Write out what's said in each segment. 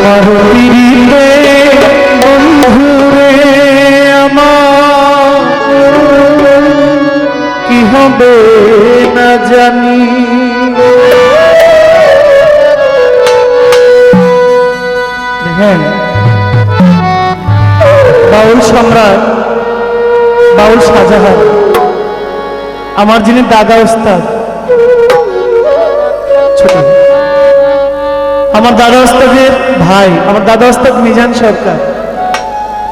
তোমার পিড়িতে বন্ধুরে আমার কি হবে না জানি। দেখেন বাউল সম্রাট বাউল শাহজাহান আমার যিনি দাদা ওস্তাদ, ছোট আমার দাদা ওস্তাদের ভাই, আমার দাদা ওস্তাদ মিজান সরকার,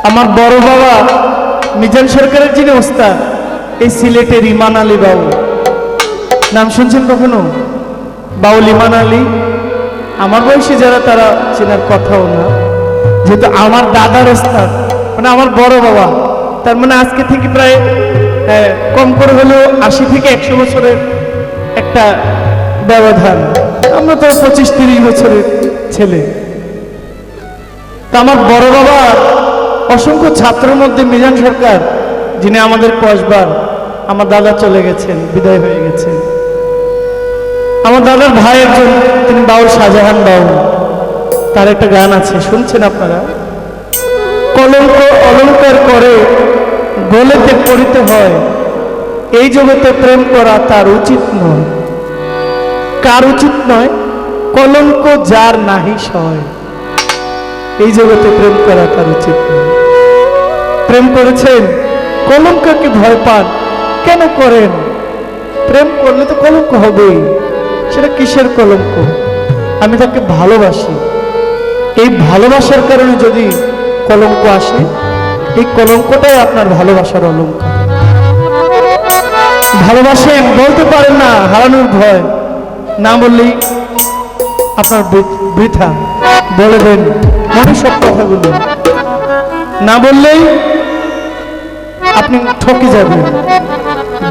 আমার বড় বাবা মিজান সরকারের যিনি ওস্তাদ এই সিলেটের ইমান আলী বাউল, নাম শুনছেন কখনো? বাউল ইমান আলী। আমার বয়সী যারা তারা চেনার কথাও না, যেহেতু আমার দাদার ওস্তাদ মানে আমার বড় বাবা, তার মানে আজকে থেকে প্রায় কম করে হলেও 80 থেকে 100 বছরের একটা ব্যবধান। আমরা তো 25-30 বছরের ছেলে। তা আমার বড় বাবা অসংখ্য ছাত্রের মধ্যে মিজান সরকার, যিনি আমাদের কসবার, আমার দাদা চলে গেছেন, বিদায় হয়ে গেছেন। আমার দাদার ভাই একজন, তিনি বাউল শাহজাহান বাউল। তার একটা গান আছে, শুনছেন আপনারা? কলঙ্ক অলঙ্কার করে গলেতে পড়িতে হয়, এই জগতে প্রেম করা তার উচিত নয়। কার উচিত নয়? কলঙ্ক যার নাহি সয়, এই জগতে প্রেম করা তার উচিত নয়। প্রেম করেছেন, কলঙ্ককে ভয় পান, কেন করেন? প্রেম করলে তো কলঙ্ক হবেই। সেটা কিসের কলঙ্ক? আমি তাকে ভালোবাসি, এই ভালোবাসার কারণে যদি কলঙ্ক আসে, এই কলঙ্কটাই আপনার ভালোবাসার অলঙ্কার। ভালোবাসেন, বলতে পারেন না, হারানোর ভয়, না বললেই আপনার বৃথা। বলে দেন মনে সব কথাগুলো, না বললেই আপনি ঠকে যাবেন,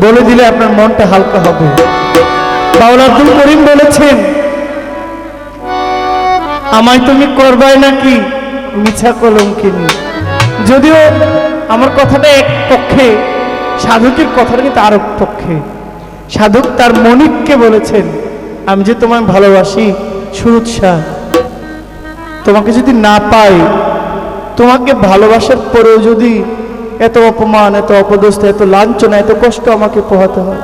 বলে দিলে আপনার মনটা হালকা হবে। বাউল আব্দুল করিম বলেছেন, আমায় তুমি করবাই নাকি মিছা কলঙ্কিনী। যদিও আমার কথাটা এক পক্ষে, সাধকের কথাটা কিন্তু আর এক পক্ষে। সাধক তার মনিককে বলেছেন, আমি যে তোমায় ভালোবাসি সুরুৎ শাহ, তোমাকে যদি না পাই, তোমাকে ভালোবাসার পরেও যদি এত অপমান, এত অপদস্থ, এত লাঞ্ছনা, এত কষ্ট আমাকে পোহাতে হয়,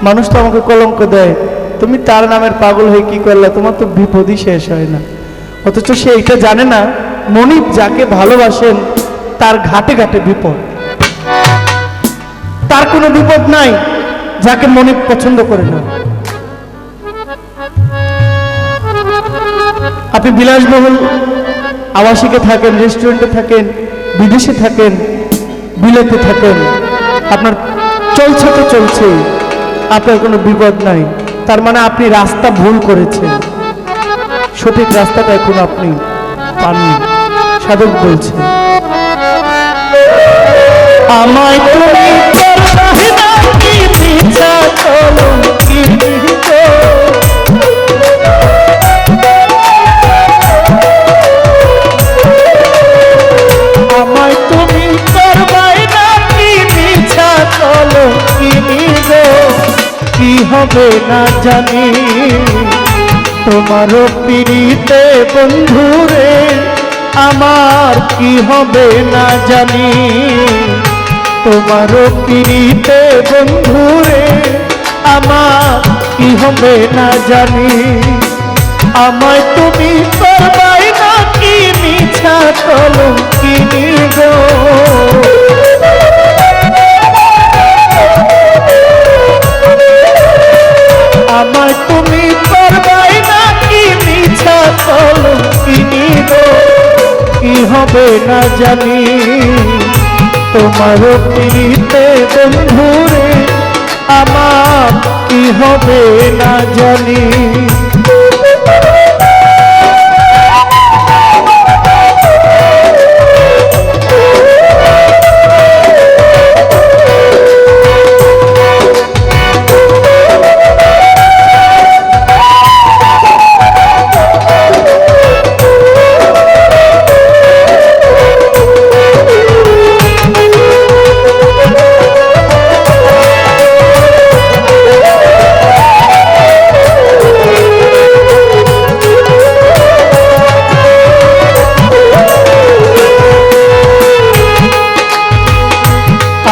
মানুষ তো আমাকে কলঙ্ক দেয়, তুমি তার নামের পাগল হয়ে কি করলে? তোমার তো বিপদই শেষ হয় না। অথচ সে এটা জানে না, মনিব যাকে ভালোবাসেন তার ঘাটে ঘাটে বিপদ, তার কোনো বিপদ নাই যাকে মনিব পছন্দ করে না। আপনি বিলাসবহুল আবাসিকে থাকেন, রেস্টুরেন্টে থাকেন, বিদেশে থাকেন, বিলেতে থাকেন, আপনার চলছে তো চলছে, আপনার কোনো বিপদ নাই। তার মানে আপনি রাস্তা ভুল করেছেন, সঠিক রাস্তাটা এখন আপনি পাননি। সাধক বলছেন, আমায় তুমি করবে নাকি মিছা কলঙ্কিনী গো, আমায় তুমি করবে নাকি মিছা কলঙ্কিনী গো, কি হবে না জানি তোমার পিড়িতে বন্ধুরে আমার কি হবে না জানি। তোমার পিড়িতে বন্ধুরে আমার কি হবে না জানি। আমায় তুমি করবাই নাকি মিছা কলঙ্কিনী গো, আমায় তুমি করবাই নাকি মিছা কলঙ্কিনী গো, কি হবে না জানি। তোমার পিড়িতে বন্ধুরে আমার কি হবে না জানি।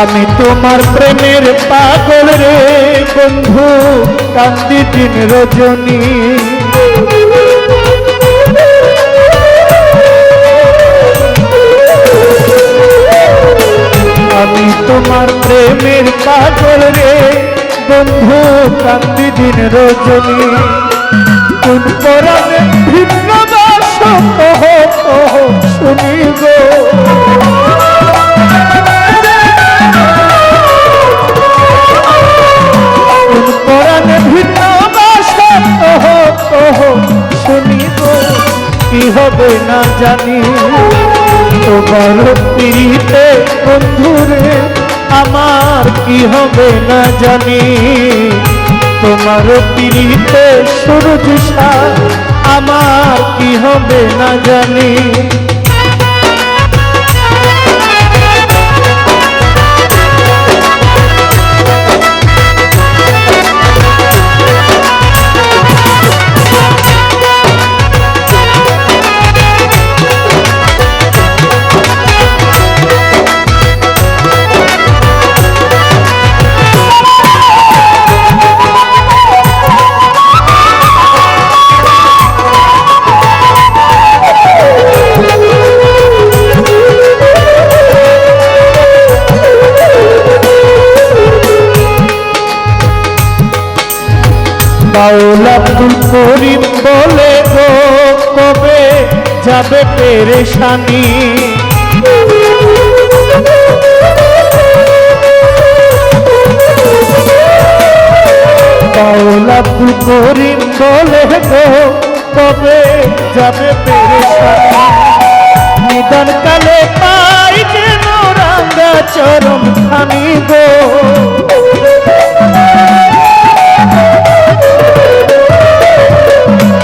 আমি তোমার প্রেমের পাগল রে বন্ধু, কান্দি দিন রজনী। আমি তোমার প্রেমের পাগল রে বন্ধু, কান্দি দিন রজনী। কোন পরাণে ভিন্ন বাস শুনি গো, কোন পরাণে ভিন্ন বাস শুনি গো, কি হবে না জানি। তোমার পিড়িতে বন্ধুরে আমার কি হবে না জানি। তোমার পিড়িতে সূরজ আমার কি হবে না জানি। বাউলা আব্দুল করিম বলে গো, কবে যাবে পেরেশানি। বাউলা আব্দুল করিম বলে গো, কবে যাবে পেরেশানি। নিদান কালে পাই যেন রাঙ্গা চরম খানি গো,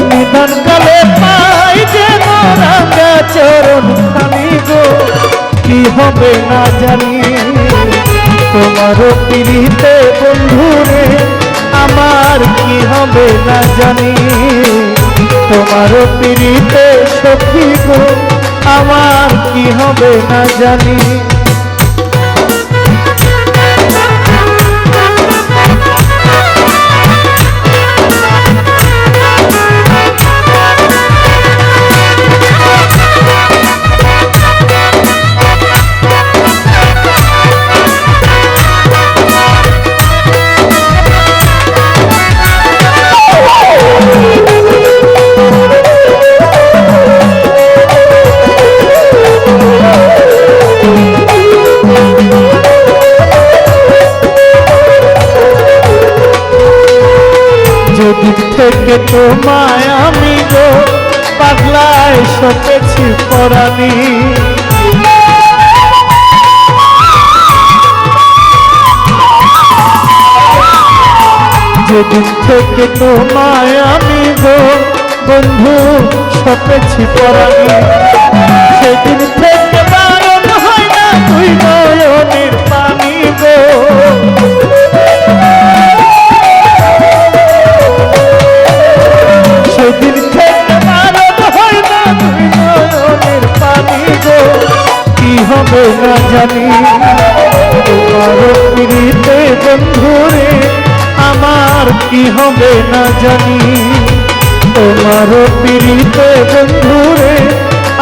নিদান কালে পাই যেন রাঙ্গা চরণ খানি গো, কি হবে না জানি। তোমার পিড়িতে বন্ধুরে আমার কি হবে না জানি। তোমার পিড়িতে সখী গো আমার কি হবে না জানি। যেদিন থেকে তোমায় আমি গো পাগলায় সপেছি পরাণী। যেদিন থেকে তোমায় আমি গো বন্ধু সপেছি পরাণী, সেদিন থেকে বারণ হয় না তুই নয়নের পানি গো। সেদিন থেকে বারণ হয় না তুই নয়নের পানি গো, কি হবে না জানি। তোমার পিড়িতে বন্ধুরে আমার কি হবে না জানি। তোমার পিড়িতে বন্ধুরে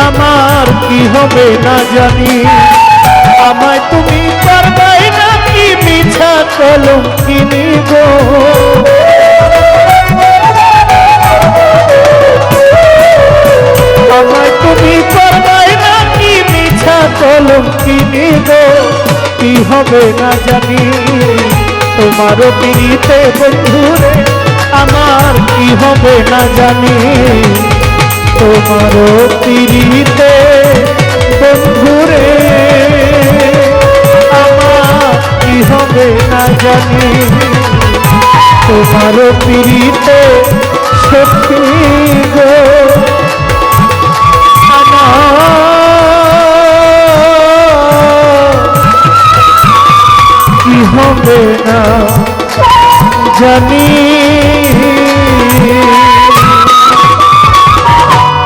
আমার কি হবে না জানি। আমায় তুমি পারবাই না কি মিছা কলম কিনি গো, আমায় তুমি পারবাই না কি মিছা কলম কিনি গো, কি হবে না জানি। তোমার পিড়িতে বন্ধুরে আমার কি হবে না জানি। তোমার পিড়িতে বন্ধুরে আমার কি হবে না জানি। তোমার পিড়িতে সখী গো